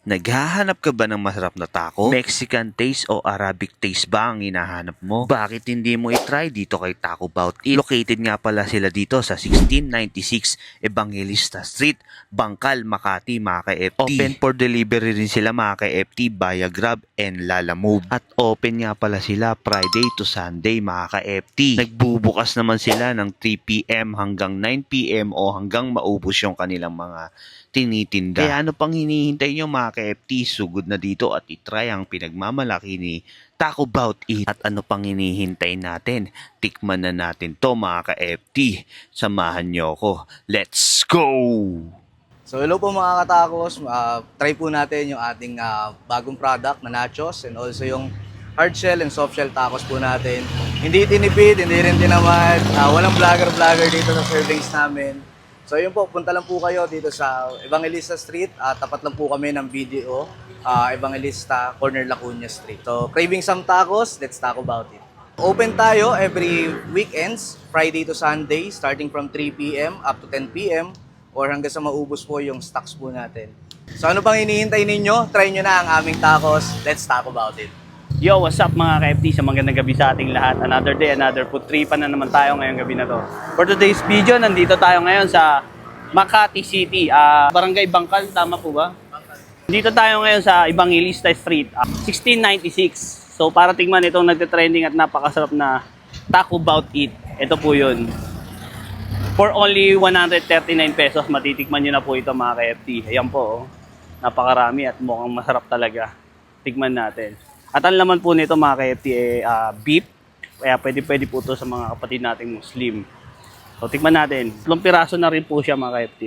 Naghahanap ka ba ng masarap na taco? Mexican taste o Arabic taste ba ang hinahanap mo? Bakit hindi mo i-try dito kay Taco Bout It? Located nga pala sila dito sa 1696 Evangelista Street, Bangkal, Makati, mga ka-FT. Open for delivery rin sila mga ka-FT via Grab and Lalamove. At open nga pala sila Friday to Sunday mga ka-FT. Nagbubukas naman sila ng 3 PM hanggang 9 PM o hanggang maubos yung kanilang mga tinitinda. Kaya ano pang hinihintay nyo mga ka-FT, sugod na dito at itry ang pinagmamalaki ni Taco Bout It. At ano pang hinihintay natin? Tikman na natin to mga ka-FT. Samahan nyo ako. Let's go! So hello po mga katakos, try po natin yung ating bagong product na nachos and also yung hard shell and soft shell tacos po natin. Hindi tinipid, hindi rin tinamad, walang vlogger dito sa servings namin. So yun po, punta lang po kayo dito sa Evangelista Street, tapat lang po kami ng BDO, Evangelista, corner Lacuna Street. So craving some tacos, let's talk about it. Open tayo every weekends, Friday to Sunday, starting from 3 PM up to 10 PM or hanggang sa maubos po yung stocks po natin. So ano pang hinihintay ninyo? Try nyo na ang aming tacos, let's talk about it. Yo, what's up mga ka-FT? Sa magandang gabi sa ating lahat. Another day, another food tripan na naman tayo ngayong gabi na to. For today's video, nandito tayo ngayon sa Makati City, Barangay Bangkal, tama po ba? Dito tayo ngayon sa Evangelista Street, 1696. So para tingnan itong nagte-trending at napakasarap na Taco Bout It. Ito po yun. For only 139 pesos, matitikman nyo na po ito mga ka-FT. Ayan po, oh. Napakarami at mukhang masarap talaga. Tikman natin. At ang laman po nito mga ka-FT beef. Kaya pwede po ito sa mga kapatid nating Muslim. So tikman natin. 3 piraso na rin po siya mga ka-FT.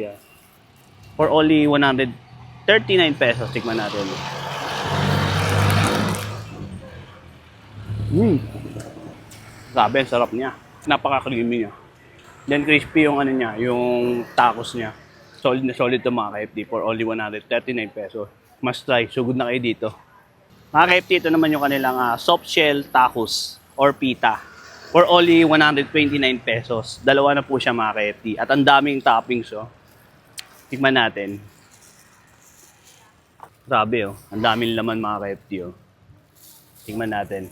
For only 139 pesos, tikman natin. Grabe, ang sarap niya. Napaka-creamy niya. Then crispy yung ano niya, yung tacos niya. Solid na solid to mga ka-FT for only 139 pesos. Must try. Sugod na kayo dito. Mga ka-FT, ito naman yung kanilang soft shell tacos or pita for only 129 pesos. Dalawa na po siya mga ka-FT. At ang daming toppings, oh. Tikman natin. Grabe, oh. Ang daming laman mga ka-FT, oh. Tikman natin.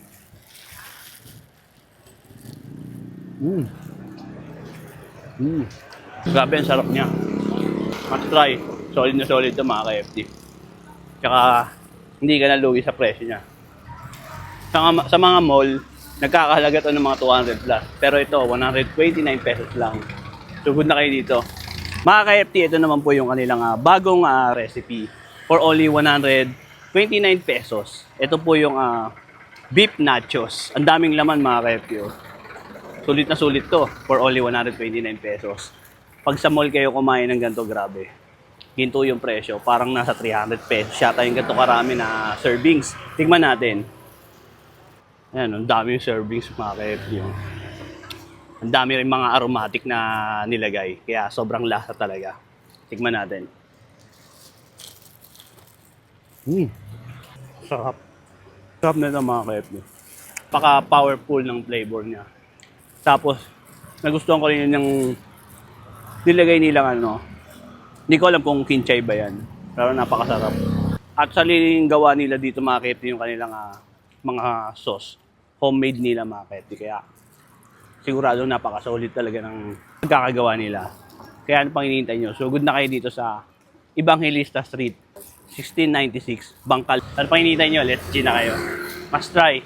Grabe, ang sarap niya. Must try. Solid na solid to mga ka-FT. Tsaka hindi ka nalugi sa presyo niya. Sa mga mall, nagkakahalaga to ng mga 200 plus. Pero ito, 129 pesos lang. Sugod na kayo dito. Mga ka-FT, ito naman po yung kanilang bagong recipe. For only 129 pesos. Ito po yung beef nachos. Ang daming laman mga ka-FT. Oh. Sulit na sulit to. For only 129 pesos. Pag sa mall kayo kumain ng ganito, grabe. Ginto yung presyo, parang nasa 300 pesos. Yata yung ganito karami na servings. Tingnan natin. Ayan, ang dami yung servings mga ka-FT. Ang dami rin mga aromatic na nilagay. Kaya sobrang lasa talaga. Tingnan natin. Sarap. Sarap na ito mga ka-FT. Paka-powerful ng flavor niya. Tapos, nagustuhan ko rin yung nilagay nilang ano. Hindi ko alam kung kinchay ba yan. Pero napakasarap. At sariling gawa nila dito mga ka-FT yung kanilang mga sauce. Homemade nila mga ka-FT. Kaya sigurado napakasolid talaga ng pagkakagawa nila. Kaya ano pang hinihintay nyo? Sugod na kayo dito sa Evangelista Street, 1696, Bangkal. Ano pang hinihintay nyo? Let's G na kayo. Must try.